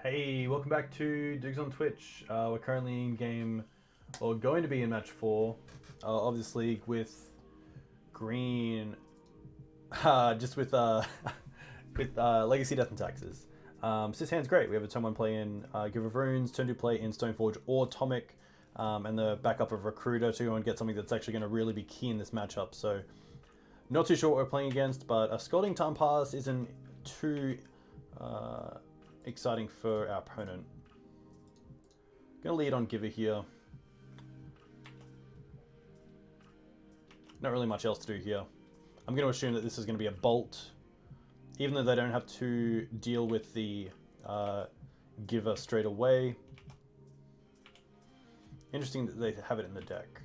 Hey, welcome back to Dugs on Twitch. We're currently in game, or going to be in match 4, obviously with green, just with with Legacy Death and Taxes. So this hand's great. We have a turn 1 play in Give of Runes, turn 2 play in Stoneforge or Tomik, and the backup of Recruiter to go and get something that's actually going to really be key in this matchup. So not too sure what we're playing against, but a Scalding Time Pass isn't too exciting for our opponent. Gonna lead on Giver here. Not really much else to do here. I'm going to assume that this is going to be a bolt, even though they don't have to deal with the Giver straight away. Interesting that they have it in the deck.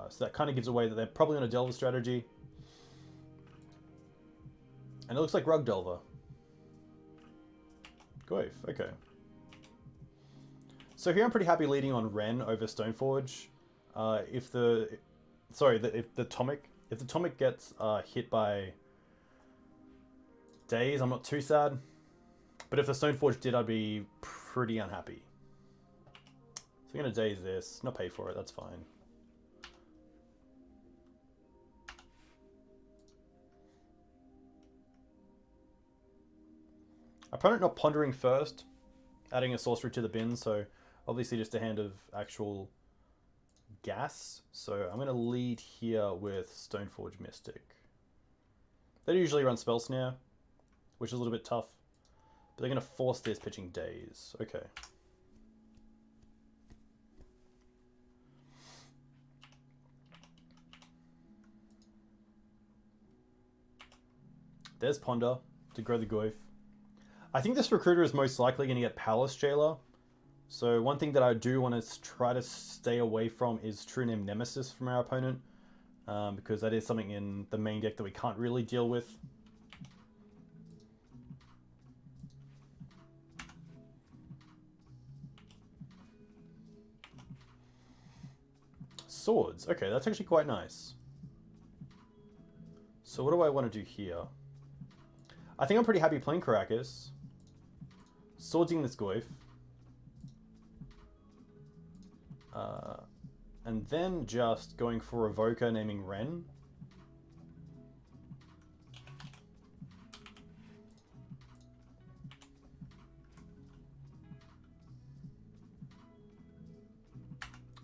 So that kind of gives away that they're probably on a Delver strategy. And it looks like Rug Delver. Goif, okay. So here I'm pretty happy leading on Ren over Stoneforge. If the Tomik gets hit by Daze, I'm not too sad. But if the Stoneforge did, I'd be pretty unhappy. So I'm gonna Daze this, not pay for it, that's fine. Opponent not pondering first, adding a sorcery to the bin, so obviously just a hand of actual gas. So I'm going to lead here with Stoneforge Mystic. They usually run Spell Snare, which is a little bit tough, but they're going to force this pitching Daze. Okay. There's Ponder to grow the Goif. I think this Recruiter is most likely going to get Palace Jailer. So one thing that I do want to try to stay away from is True Name Nemesis from our opponent. Because that is something in the main deck that we can't really deal with. Swords. Okay, that's actually quite nice. So what do I want to do here? I think I'm pretty happy playing Karakas. Swordsing this Goif. And then just going for Revoker, naming Ren.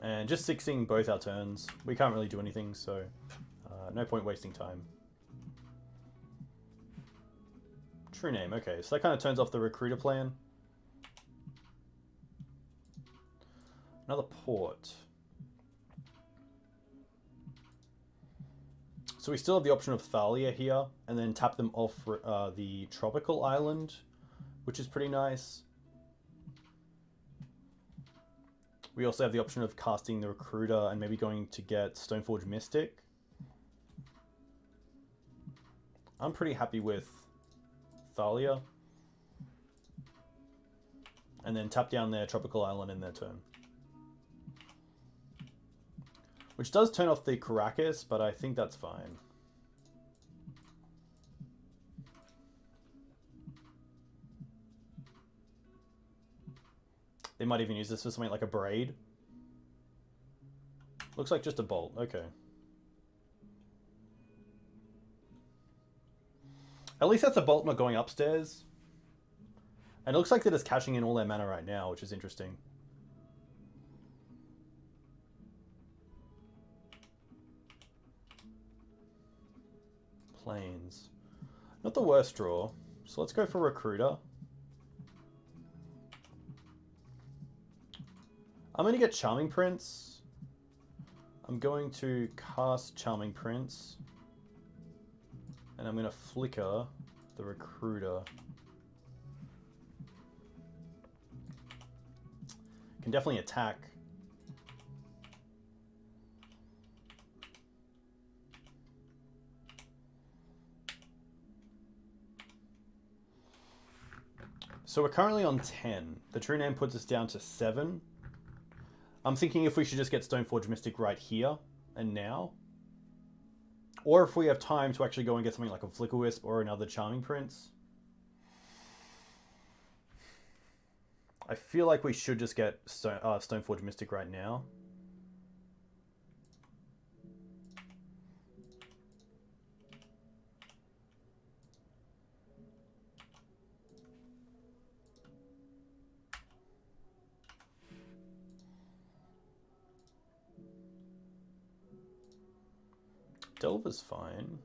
And just 6ing both our turns. We can't really do anything, so no point wasting time. True Name, okay. So that kind of turns off the Recruiter plan. Another Port. So we still have the option of Thalia here, and then tap them off the Tropical Island, which is pretty nice. We also have the option of casting the Recruiter and maybe going to get Stoneforge Mystic. I'm pretty happy with Thalia. And then tap down their Tropical Island in their turn. Which does turn off the Karakas, but I think that's fine. They might even use this for something like a Braid. Looks like just a Bolt, okay. At least that's a Bolt not going upstairs. And it looks like they're just cashing in all their mana right now, which is interesting. Planes. Not the worst draw. So let's go for Recruiter. I'm going to get Charming Prince. I'm going to cast Charming Prince. And I'm going to flicker the Recruiter. Can definitely attack. So we're currently on 10. The True Name puts us down to 7. I'm thinking if we should just get Stoneforge Mystic right here and now. Or if we have time to actually go and get something like a Flickerwisp or another Charming Prince. I feel like we should just get Stoneforge Mystic right now. Delver's fine.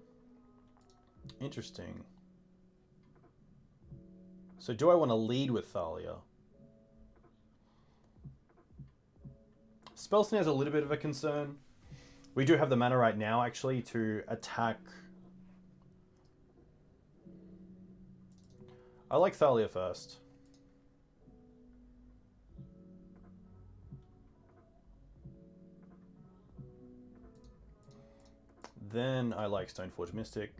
Interesting. So do I want to lead with Thalia? Spell Snare is a little bit of a concern. We do have the mana right now, actually, to attack. I like Thalia first. Then I like Stoneforge Mystic.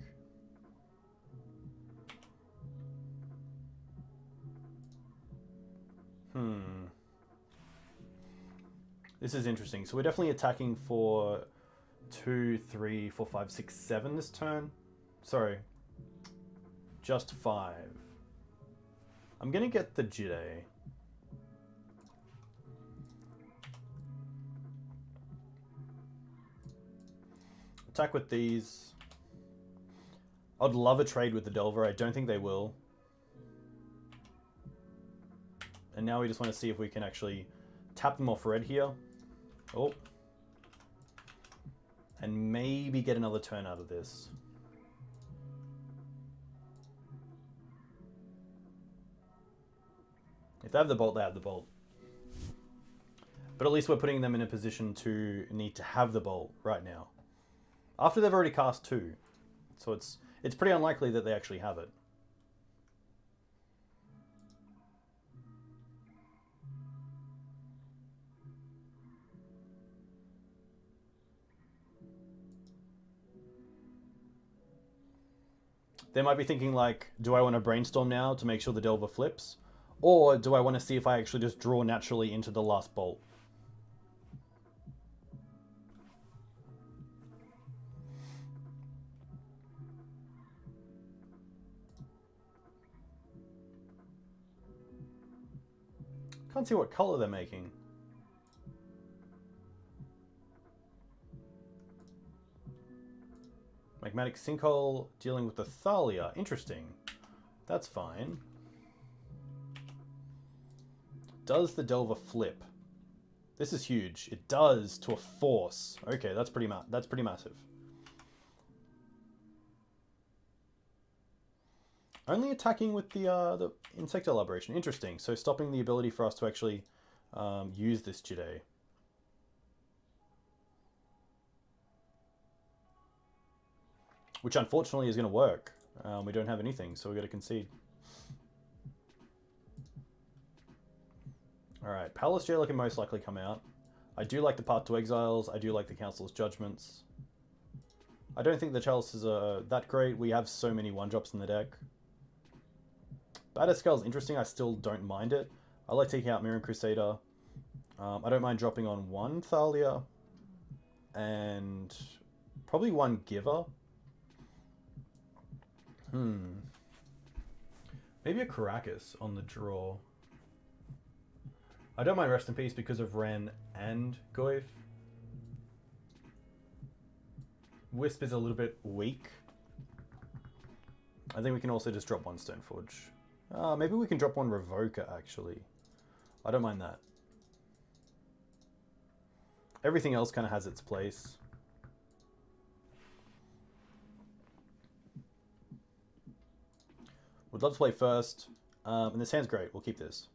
This is interesting. So we're definitely attacking for 2, 3, 4, 5, 6, 7 this turn. Sorry. Just 5. I'm going to get the Jitte. Attack with these. I'd love a trade with the Delver. I don't think they will. And now we just want to see if we can actually tap them off red here. Oh. And maybe get another turn out of this. If they have the bolt, they have the bolt. But at least we're putting them in a position to need to have the bolt right now. After they've already cast 2. So it's pretty unlikely that they actually have it. They might be thinking like, do I want to brainstorm now to make sure the Delver flips? Or do I want to see if I actually just draw naturally into the last bolt? Can't see what color they're making. Magmatic Sinkhole dealing with the Thalia. Interesting. That's fine. Does the Delver flip? This is huge. It does to a force. Okay, that's pretty massive. Only attacking with the Insect Elaboration. Interesting. So stopping the ability for us to actually use this Jitte. Which unfortunately is going to work. We don't have anything, so we've got to concede. Alright, Palace Jailer can most likely come out. I do like the Path to Exiles. I do like the Council's Judgments. I don't think the Chalices are that great. We have so many 1-drops in the deck. Batterskull is interesting. I still don't mind it. I like taking out Mirran Crusader. I don't mind dropping on 1 Thalia. And probably 1 Giver. Maybe a Karakas on the draw. I don't mind Rest in Peace because of Ren and Goyf. Wisp is a little bit weak. I think we can also just drop 1 Stoneforge. Maybe we can drop 1 Revoker, actually. I don't mind that. Everything else kind of has its place. Would love to play first. And this hand's great. We'll keep this.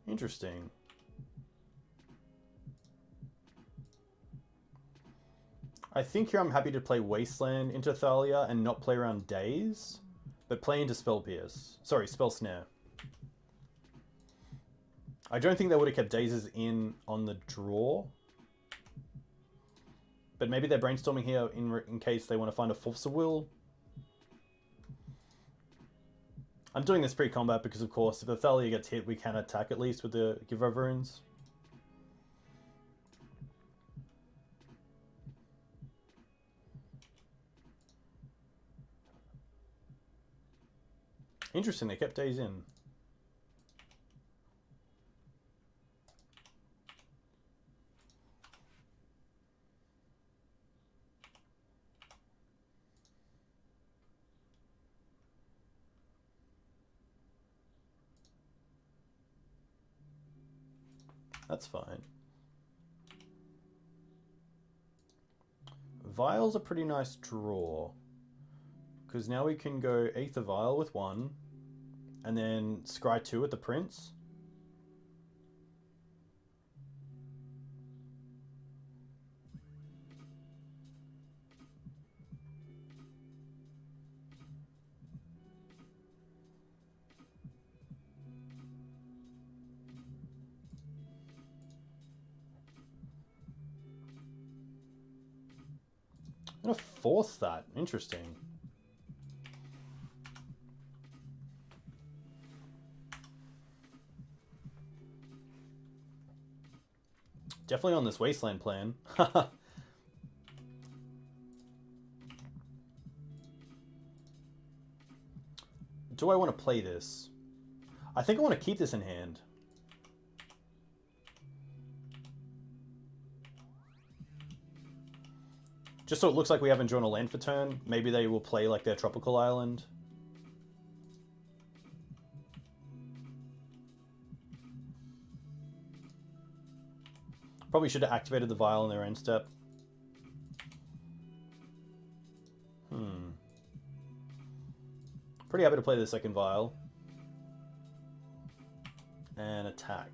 Interesting. I think here I'm happy to play Wasteland into Thalia and not play around Daze, but play into Spell Pierce. Sorry, Spell Snare. I don't think they would have kept Dazes in on the draw, but maybe they're brainstorming here in case they want to find a Force of Will. I'm doing this pre-combat because, of course, if the Thalia gets hit, we can attack at least with the Give Over Runes. Interesting, they kept days in. That's fine. Vial's a pretty nice draw. Because now we can go Aether Vial with 1. And then Scry 2 at the Prince. I'm gonna force that. Interesting. Definitely on this Wasteland plan. Do I want to play this? I think I want to keep this in hand. Just so it looks like we haven't drawn a land for turn. Maybe they will play like their tropical island. Probably should have activated the Vial in their end step. Pretty happy to play the second Vial. And attack.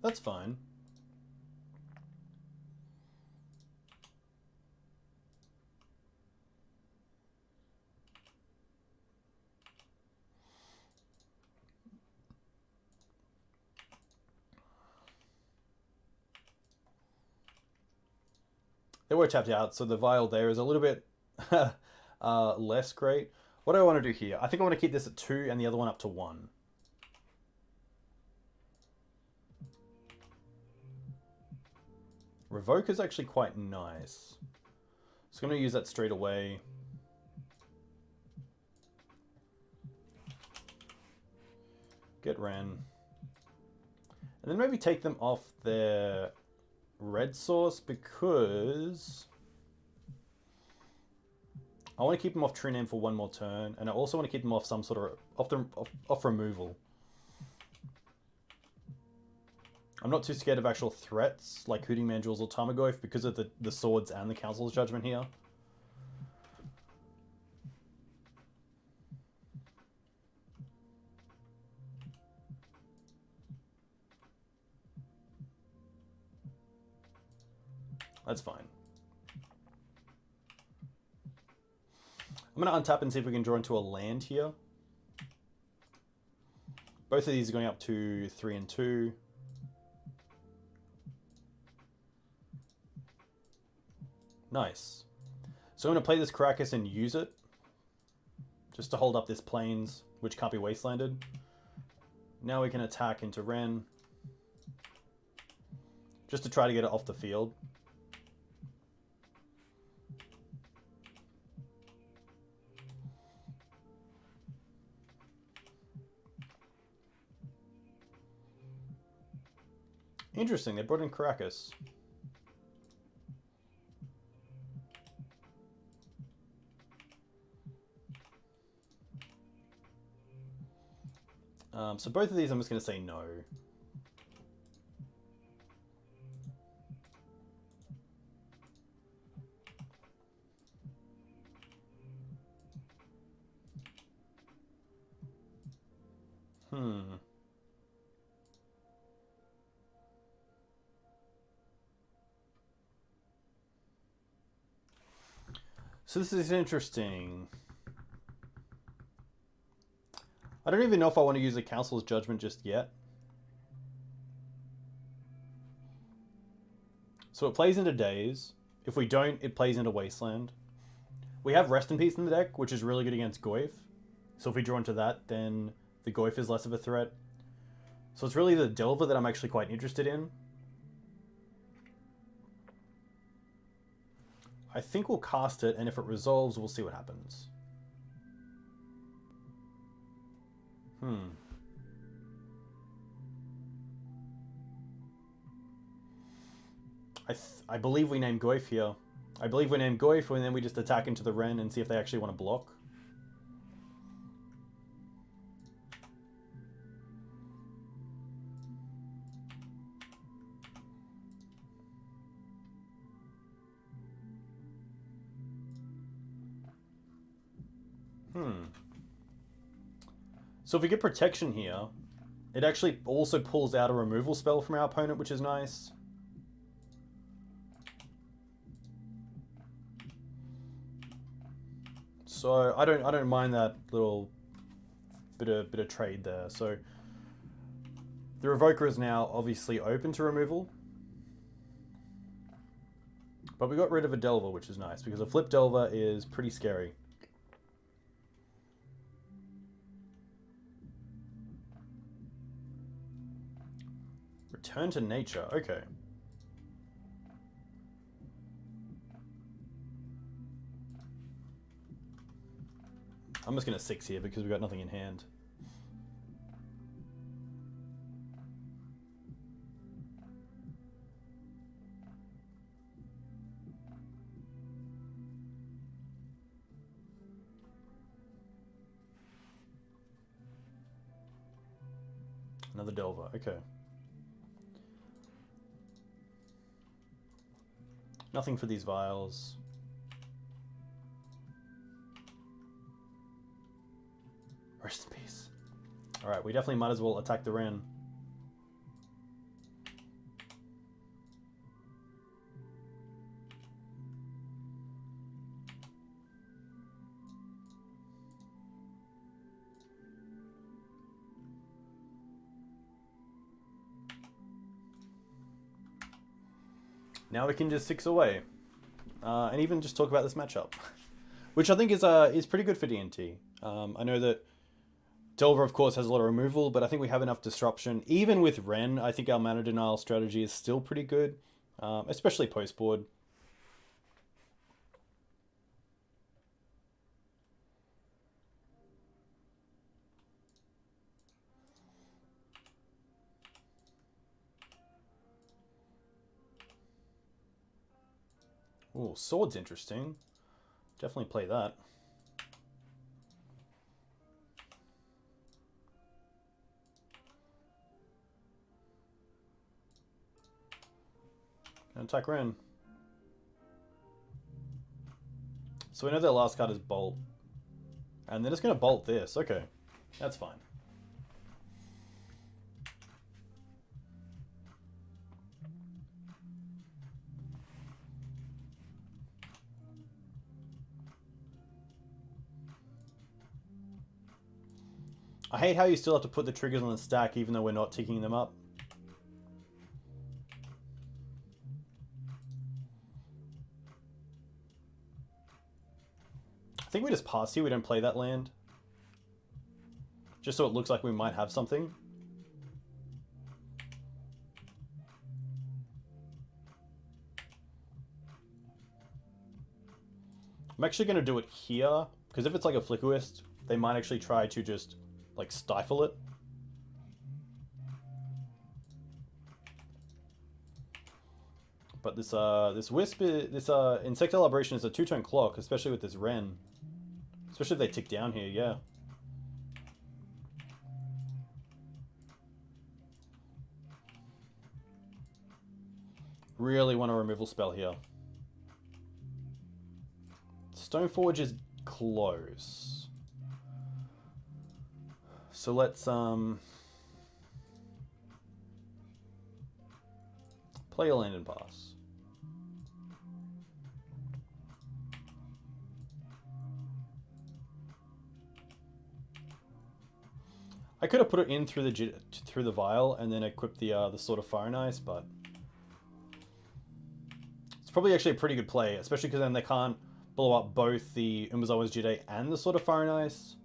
That's fine. They were tapped out, so the Vial there is a little bit less great. What do I want to do here? I think I want to keep this at 2 and the other one up to 1. Revoke is actually quite nice. So I'm going to use that straight away. Get Ren. And then maybe take them off their red source because I want to keep them off True Name for 1 more turn, and I also want to keep them off some sort of off removal. I'm not too scared of actual threats like Hooting Mandrills or Tarmogoyf because of the swords and the Council's Judgment here. That's fine. I'm going to untap and see if we can draw into a land here. Both of these are going up to 3 and 2. Nice. So I'm going to play this Karakas and use it. Just to hold up this plains, which can't be wastelanded. Now we can attack into Ren. Just to try to get it off the field. Interesting, they brought in Karakas. So both of these I'm just going to say no. So this is interesting. I don't even know if I want to use the Council's Judgment just yet. So it plays into Daze. If we don't, it plays into Wasteland. We have Rest in Peace in the deck, which is really good against Goyf. So if we draw into that, then the Goyf is less of a threat. So it's really the Delver that I'm actually quite interested in. I think we'll cast it, and if it resolves, we'll see what happens. I believe we name Goyf here. I believe we name Goyf, and then we just attack into the Wrenn and see if they actually want to block. So if we get protection here, it actually also pulls out a removal spell from our opponent, which is nice. So I don't mind that little bit of trade there. So the Revoker is now obviously open to removal. But we got rid of a Delver, which is nice, because a flip Delver is pretty scary. Return to nature, okay. I'm just going to 6 here because we've got nothing in hand. Another Delver, okay. Nothing for these vials. Rest in peace. Alright, we definitely might as well attack the Wrenn. Now we can just 6 away. And even just talk about this matchup. Which I think is pretty good for D&T. I know that Delver, of course, has a lot of removal, but I think we have enough disruption. Even with Wrenn, I think our mana denial strategy is still pretty good, especially post-board. Ooh, Sword's interesting. Definitely play that. Attack Wrenn. So we know their last card is Bolt. And they're just going to bolt this. Okay, that's fine. I hate how you still have to put the triggers on the stack even though we're not ticking them up. I think we just pass here, we don't play that land. Just so it looks like we might have something. I'm actually going to do it here, because if it's like a Flickerwisp, they might actually try to just like stifle it. But this Wisp, Insectile Aberration is a 2-turn clock, especially with this Wrenn. Especially if they tick down here, yeah. Really want a removal spell here. Stoneforge is close. So let's play a land and pass. I could have put it in through the vial and then equipped the Sword of Fire and Ice, but it's probably actually a pretty good play, especially because then they can't blow up both the Umezawa's Jitte and the Sword of Fire and Ice.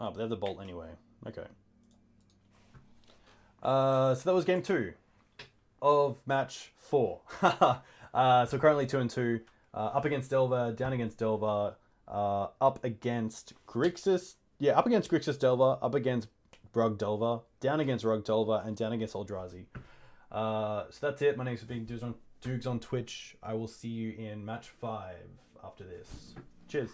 Oh, but they have the bolt anyway. Okay. So that was game 2 of match 4. So currently 2-2. Up against Delver, down against Delver, up against Grixis. Yeah, up against Grixis Delver, up against Rug Delver, down against Rug Delver, and down against Eldrazi. So that's it. My name's been Dukes on Twitch. I will see you in match 5 after this. Cheers.